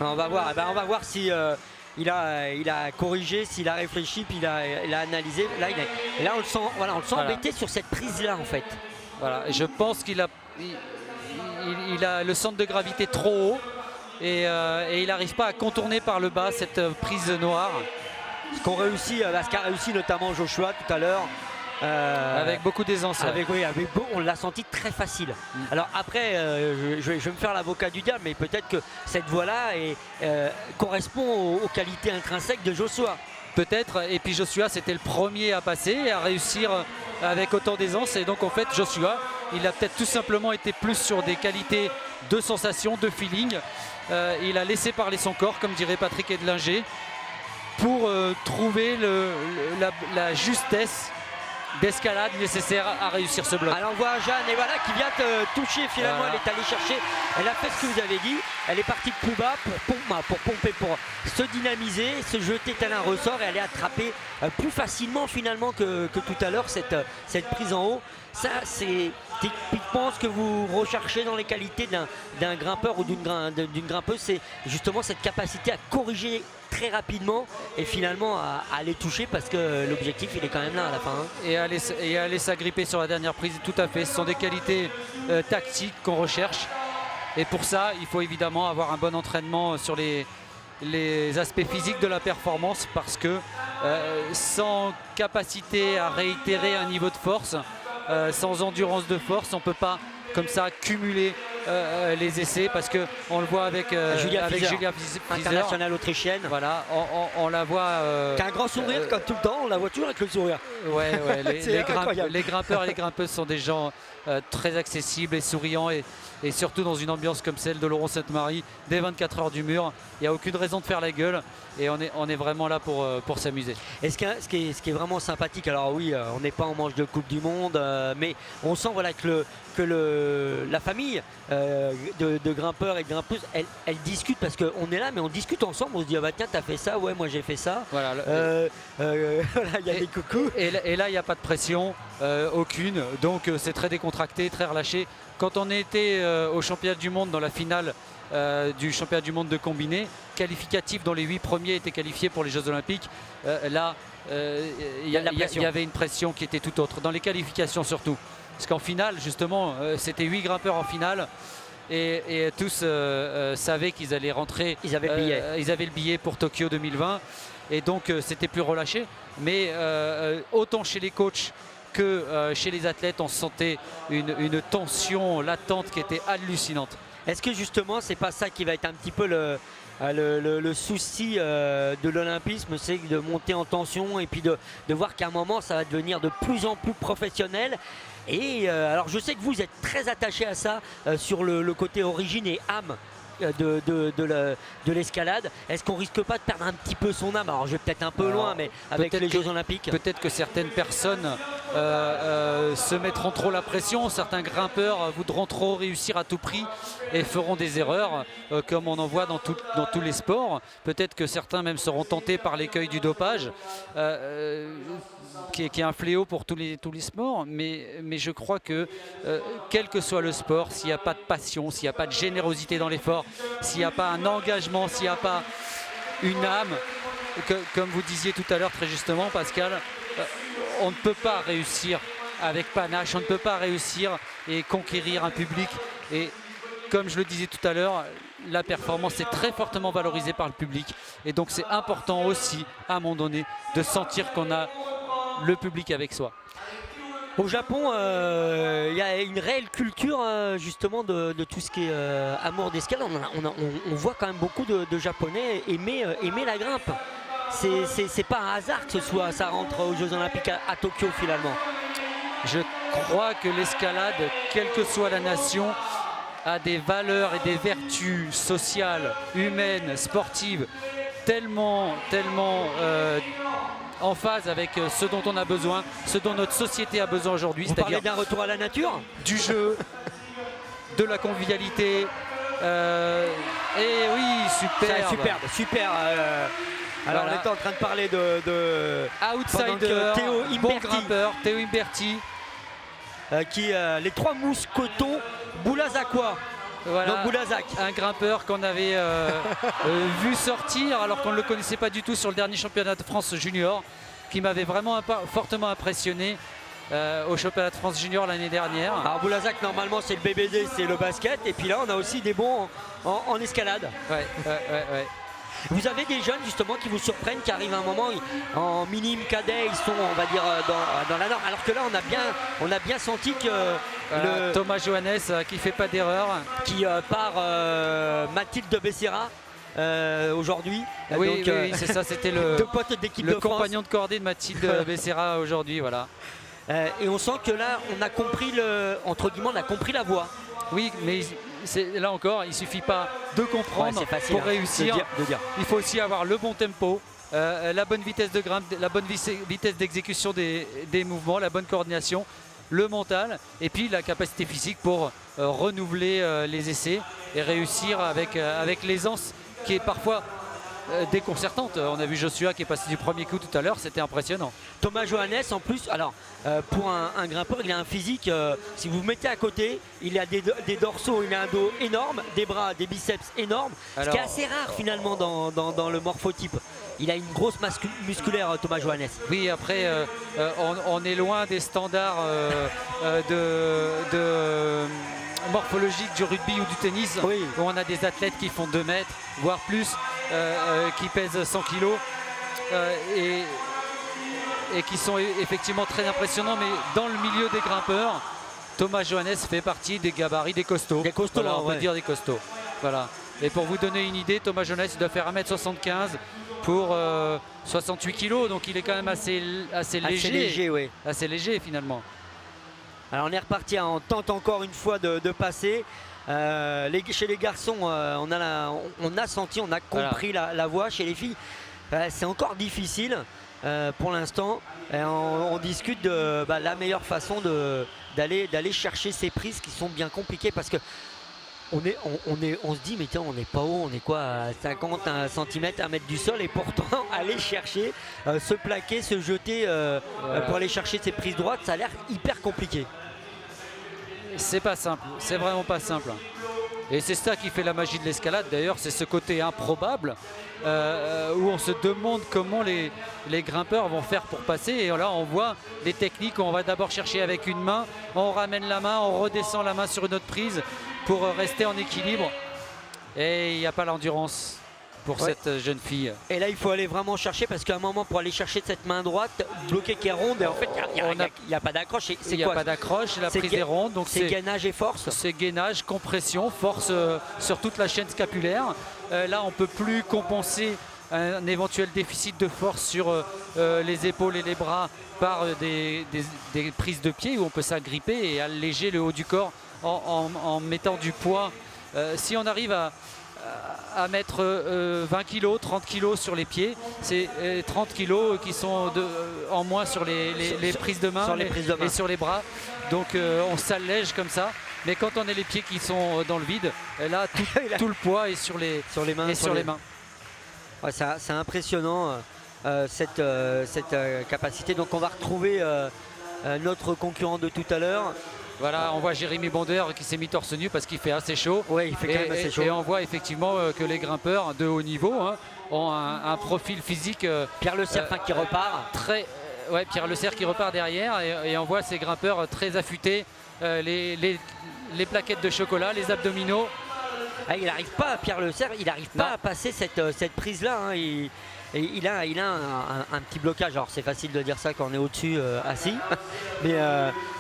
A: On va voir. On va voir si il a corrigé, s'il a réfléchi, puis il a analysé. Là, on le sent, voilà, on le sent
B: Voilà.
A: embêté sur cette prise-là en fait.
B: Voilà, et je pense qu'il a, il a le centre de gravité trop haut et il n'arrive pas à contourner par le bas cette prise noire.
A: Ce qu'a réussi notamment Joshua tout à l'heure.
B: Avec beaucoup d'aisance.
A: On l'a senti très facile. Alors après, je vais me faire l'avocat du diable, mais peut-être que cette voie-là correspond aux qualités intrinsèques de Joshua.
B: Peut-être, et puis Joshua c'était le premier à passer et à réussir avec autant d'aisance, et donc en fait Joshua il a peut-être tout simplement été plus sur des qualités de sensation, de feeling. Il a laissé parler son corps, comme dirait Patrick Edlinger, pour trouver la justesse d'escalade nécessaire à réussir ce bloc.
A: Alors on voit Jeanne, et voilà, qui vient toucher finalement.
B: Voilà.
A: Elle est allée chercher, elle a fait ce que vous avez dit, elle est partie de plus bas pour pomper, pour se dynamiser, se jeter tel un ressort et aller attraper plus facilement finalement que tout à l'heure cette prise en haut. Ça, c'est typiquement ce que vous recherchez dans les qualités d'un grimpeur ou d'une grimpeuse, c'est justement cette capacité à corriger très rapidement et finalement à aller toucher, parce que l'objectif il est quand même là à la fin.
B: Et aller s'agripper sur la dernière prise, tout à fait. Ce sont des qualités tactiques qu'on recherche. Et pour ça, il faut évidemment avoir un bon entraînement sur les aspects physiques de la performance, parce que sans capacité à réitérer un niveau de force, sans endurance de force, on ne peut pas comme ça cumuler les essais, parce qu'on le voit avec Julia Fizer,
A: internationale autrichienne.
B: Voilà, on la voit
A: qui a un grand sourire comme tout le temps, on la voit toujours avec le sourire.
B: Ouais,
A: C'est
B: les grimpeurs et les grimpeuses sont des gens très accessibles et souriants, et surtout dans une ambiance comme celle de Oloron-Sainte-Marie, dès 24 heures du mur, il n'y a aucune raison de faire la gueule, et on est vraiment là pour s'amuser.
A: Et ce qui est vraiment sympathique, alors oui, on n'est pas en manche de Coupe du Monde, mais on sent voilà, que la famille de grimpeurs et de grimpeuses, elle discute, parce qu'on est là, mais on discute ensemble, on se dit ah bah tiens, t'as fait ça, ouais, moi j'ai fait ça.
B: Voilà,
A: voilà, il y a des coucous.
B: Et là, il n'y a pas de pression, aucune, donc c'est très décontracté, très relâché. Quand on était au championnat du monde, dans la finale du championnat du monde de combiné, qualificatif dont les 8 premiers étaient qualifiés pour les Jeux Olympiques, là, il y avait une pression qui était tout autre, dans les qualifications surtout. Parce qu'en finale, justement, c'était 8 grimpeurs en finale, et tous savaient qu'ils allaient rentrer.
A: Ils avaient le billet.
B: Ils avaient le billet pour Tokyo 2020, et donc c'était plus relâché. Mais autant chez les coachs que chez les athlètes, on sentait une tension latente qui était hallucinante.
A: Est-ce que justement c'est pas ça qui va être un petit peu le souci de l'olympisme, c'est de monter en tension et puis de voir qu'à un moment ça va devenir de plus en plus professionnel? Et alors je sais que vous êtes très attaché à ça, sur le côté origine et âme de l'escalade. Est-ce qu'on risque pas de perdre un petit peu son âme? Alors je vais peut-être un peu loin, mais avec les Jeux Olympiques.
B: Peut-être que certaines personnes se mettront trop la pression, certains grimpeurs voudront trop réussir à tout prix et feront des erreurs comme on en voit dans tous les sports. Peut-être que certains même seront tentés par l'écueil du dopage, qui est un fléau pour tous les sports, mais je crois que quel que soit le sport, s'il n'y a pas de passion, s'il n'y a pas de générosité dans l'effort, s'il n'y a pas un engagement, s'il n'y a pas une âme, comme vous disiez tout à l'heure très justement Pascal, on ne peut pas réussir avec panache, on ne peut pas réussir et conquérir un public. Et comme je le disais tout à l'heure, la performance est très fortement valorisée par le public, et donc c'est important aussi à un moment donné de sentir qu'on a le public avec soi.
A: Au Japon, il y a une réelle culture justement de tout ce qui est amour d'escalade. On voit quand même beaucoup de Japonais aimer la grimpe. C'est pas un hasard que ça rentre aux Jeux Olympiques à Tokyo finalement.
B: Je crois que l'escalade, quelle que soit la nation, a des valeurs et des vertus sociales, humaines, sportives, tellement en phase avec ce dont on a besoin, ce dont notre société a besoin aujourd'hui.
A: Vous parlez d'un retour à la nature,
B: du jeu, de la convivialité. Et oui,
A: super. Alors voilà. On était en train de parler de
B: outsider, bon grimpeur, Théo Imberti.
A: Les trois mousquetons Boulazakwa.
B: Voilà,
A: donc Boulazak.
B: Un grimpeur qu'on avait vu sortir alors qu'on ne le connaissait pas du tout sur le dernier championnat de France junior, qui m'avait vraiment fortement impressionné au championnat de France junior l'année dernière.
A: Alors Boulazak, normalement c'est le BBD, c'est le basket, et puis là on a aussi des bons en escalade.
B: Ouais.
A: Vous avez des jeunes justement qui vous surprennent, qui arrivent à un moment en minime cadet, ils sont on va dire dans la norme, alors que là on a bien senti que
B: Thomas Johannes qui fait pas d'erreur,
A: qui part Mathilde de Becerra aujourd'hui.
B: Oui, c'est ça, c'était le compagnon de cordée de Mathilde Becerra aujourd'hui, voilà.
A: Et on sent que là on a compris entre guillemets on a compris la voie.
B: Oui, mais là encore, il ne suffit pas de comprendre pour réussir.
A: De dire.
B: Il faut aussi avoir le bon tempo, la bonne vitesse de grimpe, la bonne vitesse d'exécution des mouvements, la bonne coordination, le mental, et puis la capacité physique pour renouveler les essais et réussir avec l'aisance qui est parfois déconcertante. On a vu Joshua qui est passé du premier coup tout à l'heure, c'était impressionnant.
A: Thomas Johannes en plus, alors pour un grimpeur, il a un physique, si vous vous mettez à côté, il a des dorsaux, il a un dos énorme, des bras, des biceps énormes, ce qui est assez rare finalement dans le morphotype. Il a une grosse masse musculaire, Thomas Johannes.
B: Oui, après on est loin des standards de morphologique du rugby ou du tennis,
A: oui,
B: où on a des athlètes qui font 2 mètres, voire plus, qui pèsent 100 kilos et qui sont effectivement très impressionnants. Mais dans le milieu des grimpeurs, Thomas Johannes fait partie des gabarits, des costauds.
A: Des costauds,
B: voilà, on peut dire des costauds. Voilà. Et pour vous donner une idée, Thomas Johannes doit faire 1m75 pour 68 kilos, donc il est quand même assez léger,
A: oui.
B: Assez léger finalement.
A: Alors on est reparti, on tente encore une fois de passer. Chez les garçons, on a senti, on a compris la voie. Chez les filles, c'est encore difficile pour l'instant. On discute de la meilleure façon d'aller chercher ces prises qui sont bien compliquées, parce que on se dit mais tiens, on n'est pas haut, on est quoi à 50 cm, 1 mètre du sol, et pourtant aller chercher, se plaquer, se jeter pour aller chercher ces prises droites, ça a l'air hyper compliqué.
B: C'est pas simple, c'est vraiment pas simple. Et c'est ça qui fait la magie de l'escalade d'ailleurs, c'est ce côté improbable où on se demande comment les grimpeurs vont faire pour passer. Et là on voit des techniques où on va d'abord chercher avec une main, on ramène la main, on redescend la main sur une autre prise pour rester en équilibre. Et il n'y a pas l'endurance pour cette jeune fille.
A: Et là il faut aller vraiment chercher, parce qu'à un moment pour aller chercher cette main droite bloquée qui est ronde, et en fait il n'y a pas d'accroche.
B: Il n'y a pas d'accroche, la prise est ronde. Donc
A: c'est gainage et force.
B: C'est gainage, compression, force sur toute la chaîne scapulaire. Là on ne peut plus compenser un éventuel déficit de force sur les épaules et les bras par des prises de pied où on peut s'agripper et alléger le haut du corps en mettant du poids. Si on arrive à mettre 20 kg, 30 kg sur les pieds. C'est 30 kg qui sont en moins sur les prises de main, et sur les bras. Donc on s'allège comme ça. Mais quand on a les pieds qui sont dans le vide, là tout le poids est sur les mains.
A: Ouais, c'est impressionnant cette capacité. Donc on va retrouver notre concurrent de tout à l'heure.
B: Voilà, on voit Jérémy Bonder qui s'est mis torse nu parce qu'il fait assez chaud.
A: Oui, il fait quand même assez chaud.
B: Et on voit effectivement que les grimpeurs de haut niveau ont un profil physique.
A: Pierre Le Cerf qui repart.
B: Pierre Le Cerf qui repart derrière et on voit ces grimpeurs très affûtés, les plaquettes de chocolat, les abdominaux.
A: Ah, il n'arrive pas, Pierre Le Cerf, il n'arrive pas à passer cette prise-là. Il a un petit blocage. Alors c'est facile de dire ça quand on est au-dessus assis, mais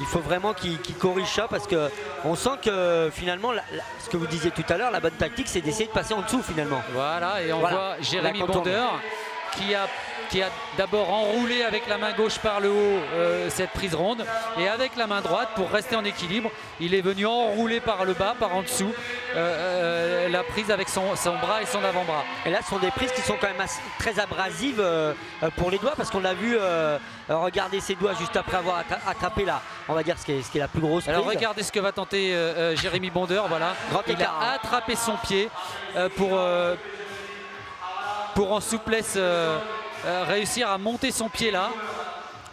A: il faut vraiment qu'il corrige ça parce qu'on sent que finalement, ce que vous disiez tout à l'heure, la bonne tactique c'est d'essayer de passer en dessous finalement.
B: Voilà, et on voit Jérémy Bonder qui a d'abord enroulé avec la main gauche par le haut cette prise ronde, et avec la main droite pour rester en équilibre il est venu enrouler par le bas, par en dessous la prise avec son bras et son avant-bras.
A: Et là ce sont des prises qui sont quand même très abrasives pour les doigts, parce qu'on l'a vu regarder ses doigts juste après avoir attrapé là, on va dire ce qui est la plus grosse prise.
B: Alors regardez ce que va tenter Jérémy Bonder. Voilà, il a attrapé son pied pour en souplesse réussir à monter son pied là.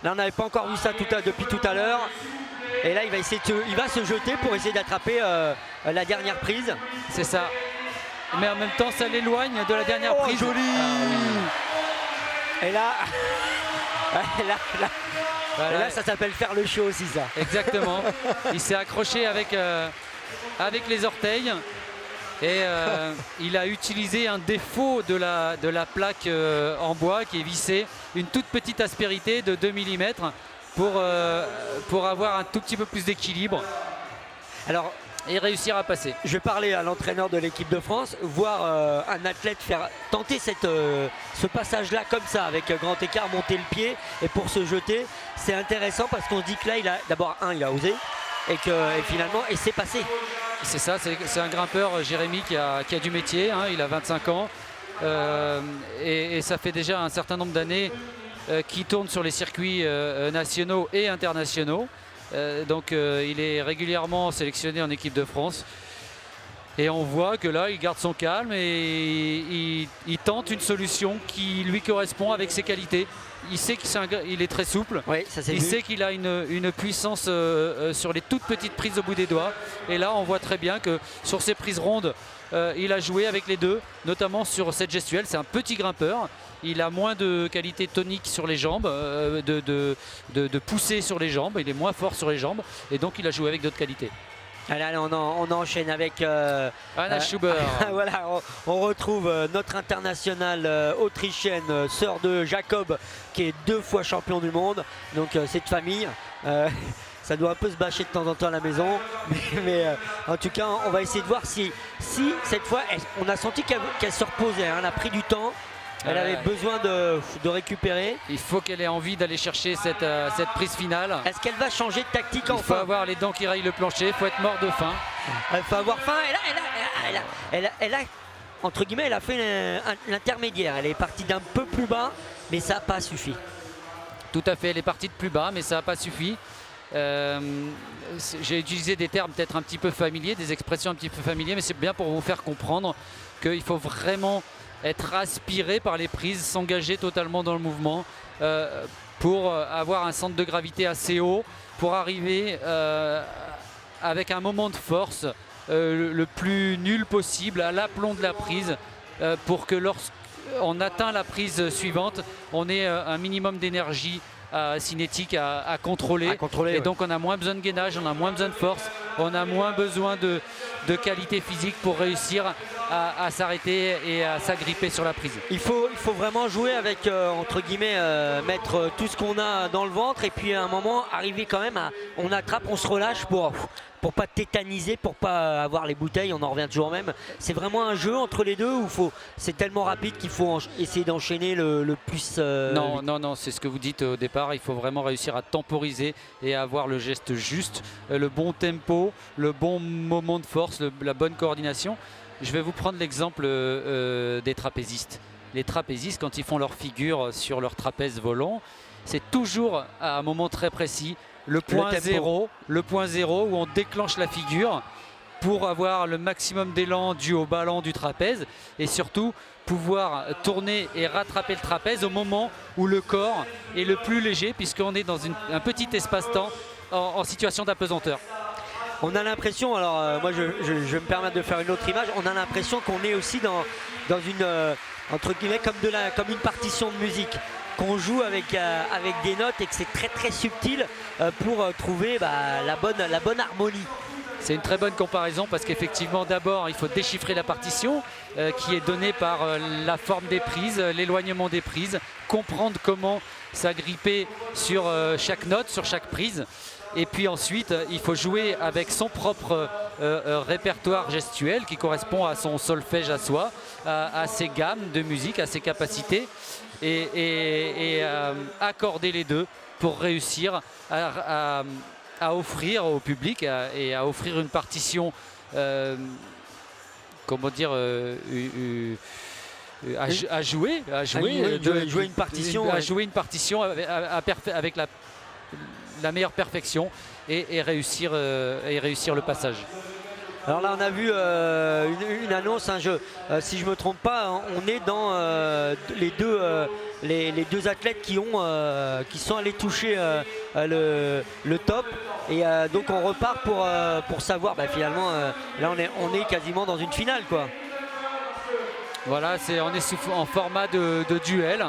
A: Là on n'avait pas encore vu ça depuis tout à l'heure. Et là il va se jeter pour essayer d'attraper la dernière prise.
B: C'est ça. Mais en même temps ça l'éloigne de la dernière prise.
A: Joli. Et là,
B: voilà.
A: Et là ça s'appelle faire le show aussi ça.
B: Exactement. Il s'est accroché avec les orteils. Et il a utilisé un défaut de la plaque en bois qui est vissée, une toute petite aspérité de 2 mm pour avoir un tout petit peu plus d'équilibre et réussir à passer.
A: Je vais parler à l'entraîneur de l'équipe de France, voir un athlète tenter ce passage là comme ça avec grand écart, monter le pied et pour se jeter. C'est intéressant parce qu'on se dit que là il a osé et finalement c'est passé.
B: C'est ça, c'est un grimpeur, Jérémy, qui a du métier, il a 25 ans et ça fait déjà un certain nombre d'années qu'il tourne sur les circuits nationaux et internationaux. Donc il est régulièrement sélectionné en équipe de France. Et on voit que là, il garde son calme et il tente une solution qui lui correspond avec ses qualités. Il sait qu'il est très souple.
A: Oui, il
B: sait qu'il a une puissance sur les toutes petites prises au bout des doigts. Et là, on voit très bien que sur ces prises rondes, il a joué avec les deux, notamment sur cette gestuelle. C'est un petit grimpeur. Il a moins de qualité tonique sur les jambes, de poussée sur les jambes. Il est moins fort sur les jambes. Et donc, il a joué avec d'autres qualités.
A: Allez, on enchaîne avec
B: Anna Schuber.
A: Voilà, on retrouve notre internationale autrichienne, sœur de Jacob, qui est 2 fois champion du monde. Donc cette famille, ça doit un peu se bâcher de temps en temps à la maison. Mais en tout cas, on va essayer de voir si cette fois, on a senti qu'elle se reposait. Elle a pris du temps. Elle avait besoin de récupérer.
B: Il faut qu'elle ait envie d'aller chercher cette prise finale.
A: Est-ce qu'elle va changer de tactique enfin?
B: Il faut avoir les dents qui rayent le plancher, il faut être mort de faim.
A: Il faut avoir faim. Elle a entre guillemets, elle a fait l'intermédiaire. Elle est partie d'un peu plus bas, mais ça n'a pas suffi.
B: Tout à fait, elle est partie de plus bas, mais ça n'a pas suffi. J'ai utilisé des termes peut-être un petit peu familiers, des expressions un petit peu familières, mais c'est bien pour vous faire comprendre qu'il faut vraiment être aspiré par les prises, s'engager totalement dans le mouvement pour avoir un centre de gravité assez haut, pour arriver avec un moment de force le plus nul possible à l'aplomb de la prise pour que lorsqu'on atteint la prise suivante, on ait un minimum d'énergie cinétique à contrôler. Et donc on a moins besoin de gainage, on a moins besoin de force, on a moins besoin de qualité physique pour réussir à s'arrêter et à s'agripper sur la prise.
A: Il faut vraiment jouer avec, entre guillemets, mettre tout ce qu'on a dans le ventre et puis à un moment arriver quand même on attrape, on se relâche pour pas tétaniser, pour pas avoir les bouteilles, on en revient toujours même. C'est vraiment un jeu entre les deux où c'est tellement rapide qu'il faut essayer d'enchaîner le plus...
B: Non, c'est ce que vous dites au départ, il faut vraiment réussir à temporiser et à avoir le geste juste, le bon tempo, le bon moment de force, la bonne coordination. Je vais vous prendre l'exemple des trapézistes. Les trapézistes, quand ils font leur figure sur leur trapèze volant, c'est toujours à un moment très précis, le point zéro où on déclenche la figure pour avoir le maximum d'élan dû au ballon du trapèze et surtout pouvoir tourner et rattraper le trapèze au moment où le corps est le plus léger puisqu'on est dans un petit espace-temps en situation d'apesanteur.
A: On a l'impression, alors moi je vais me permettre de faire une autre image, on a l'impression qu'on est aussi dans une, entre guillemets, comme une partition de musique, qu'on joue avec des notes et que c'est très très subtil pour trouver la bonne harmonie.
B: C'est une très bonne comparaison parce qu'effectivement d'abord il faut déchiffrer la partition qui est donnée par la forme des prises, l'éloignement des prises, comprendre comment s'agripper sur chaque note, sur chaque prise. Et puis ensuite, il faut jouer avec son propre répertoire gestuel qui correspond à son solfège à soi, à ses gammes de musique, à ses capacités et accorder les deux pour réussir à offrir au public et à offrir une partition, comment dire, à jouer une partition avec la meilleure perfection et réussir le passage.
A: Alors là on a vu une annonce, si je me trompe pas, on est dans les deux athlètes qui sont allés toucher le top et donc on repart pour savoir finalement là on est quasiment dans une finale quoi.
B: Voilà, on est en format de duel.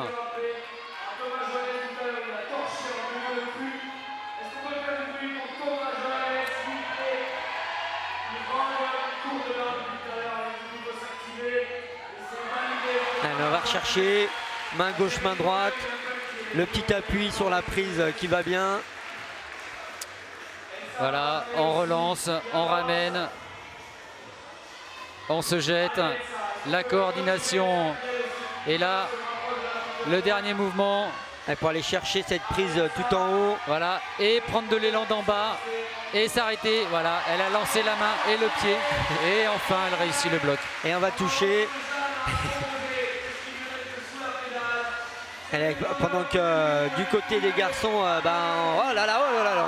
A: On va rechercher, main gauche, main droite, le petit appui sur la prise qui va bien.
B: Voilà, on relance, on ramène, on se jette, la coordination. Et là, le dernier mouvement.
A: Et pour aller chercher cette prise tout en haut.
B: Voilà, et prendre de l'élan d'en bas et s'arrêter. Voilà, elle a lancé la main et le pied. Et enfin, elle réussit le bloc.
A: Et on va toucher. Pendant que du côté des garçons, oh là là,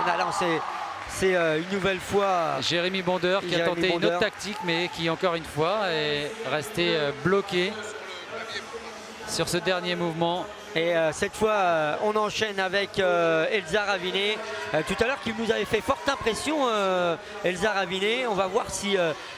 A: on a lancé. C'est une nouvelle fois
B: Jérémy Bondeur qui a tenté une autre tactique, mais qui encore une fois est resté bloqué sur ce dernier mouvement.
A: Et cette fois, on enchaîne avec Elsa Ravinet. Tout à l'heure, qui nous avait fait forte impression, Elsa Ravinet. On va voir si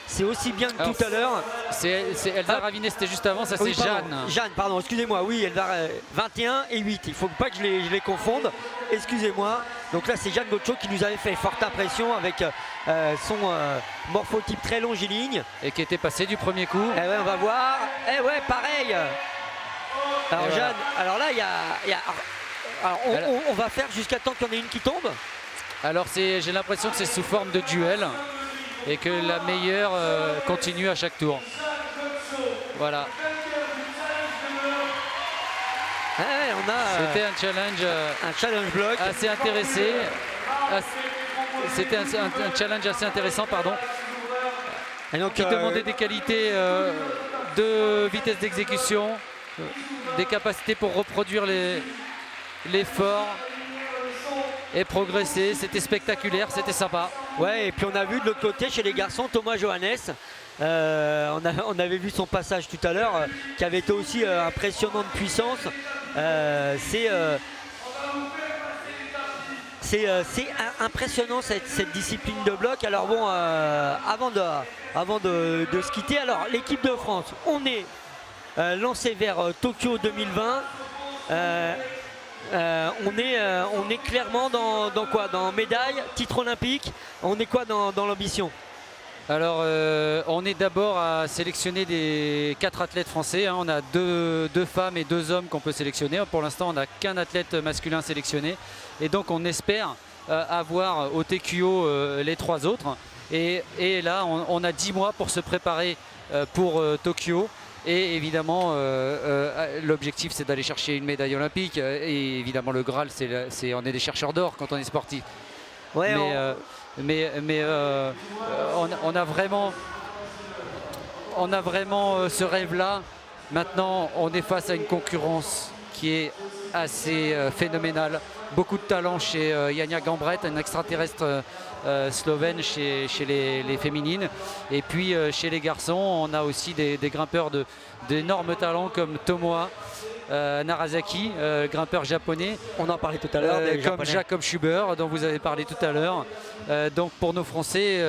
A: c'est aussi bien que tout à l'heure.
B: C'est Elsa Ravinet, c'était juste avant, ça c'est Jeanne.
A: Jeanne, pardon, excusez-moi. Oui, elle va 21 et 8. Il ne faut pas que je les confonde. Excusez-moi. Donc là, c'est Jeanne Gaucho qui nous avait fait forte impression avec son morphotype très longiligne.
B: Et qui était passé du premier coup.
A: Et ouais, on va voir. Et ouais, pareil. Alors Jeanne, alors là on va faire jusqu'à temps qu'il y en ait une qui tombe.
B: Alors j'ai l'impression que c'est sous forme de duel et que la meilleure continue à chaque tour. Voilà. C'était un
A: challenge bloc
B: assez intéressant. C'était un challenge assez intéressant, pardon. Et donc, qui demandait des qualités de vitesse d'exécution, des capacités pour reproduire l'effort et progresser. C'était spectaculaire, c'était sympa.
A: Ouais, et puis on a vu de l'autre côté chez les garçons Thomas Johannes. On avait vu son passage tout à l'heure qui avait été aussi impressionnant de puissance. C'est impressionnant cette discipline de bloc. Alors bon, avant de se quitter, alors l'équipe de France, on est lancé vers Tokyo 2020. On est clairement dans quoi? Dans médaille, titre olympique. On est quoi dans l'ambition?
B: Alors on est d'abord à sélectionner des 4 athlètes français, hein. On a deux femmes et 2 hommes qu'on peut sélectionner. Pour l'instant on n'a qu'un athlète masculin sélectionné. Et donc on espère avoir au TQO les 3 autres. Et là on a 10 mois pour se préparer pour Tokyo. Et évidemment, l'objectif c'est d'aller chercher une médaille olympique. Et évidemment le Graal, on est des chercheurs d'or quand on est sportif.
A: Ouais,
B: mais on a vraiment... on a vraiment ce rêve-là. Maintenant, on est face à une concurrence qui est assez phénoménale. Beaucoup de talent chez Janja Gambret, un extraterrestre slovène chez les féminines. Et puis chez les garçons, on a aussi des grimpeurs d'énormes talents comme Tomoa Narasaki, grimpeur japonais.
A: On en parlait tout à l'heure.
B: Comme Jacob Schuber, dont vous avez parlé tout à l'heure. Donc pour nos Français,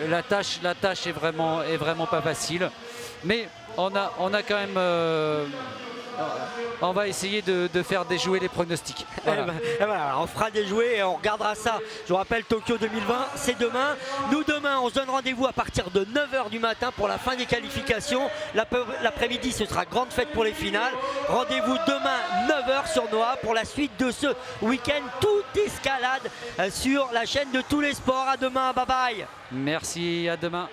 B: la tâche est vraiment pas facile. Mais on a quand même... on va essayer de faire déjouer les pronostics. Voilà.
A: Voilà, on fera déjouer et on regardera ça. Je vous rappelle, Tokyo 2020, c'est demain. Nous, demain, on se donne rendez-vous à partir de 9h du matin pour la fin des qualifications. L'après-midi, ce sera grande fête pour les finales. Rendez-vous demain, 9h sur Noah pour la suite de ce week-end. Toute escalade sur la chaîne de tous les sports. À demain, bye bye.
B: Merci, à demain.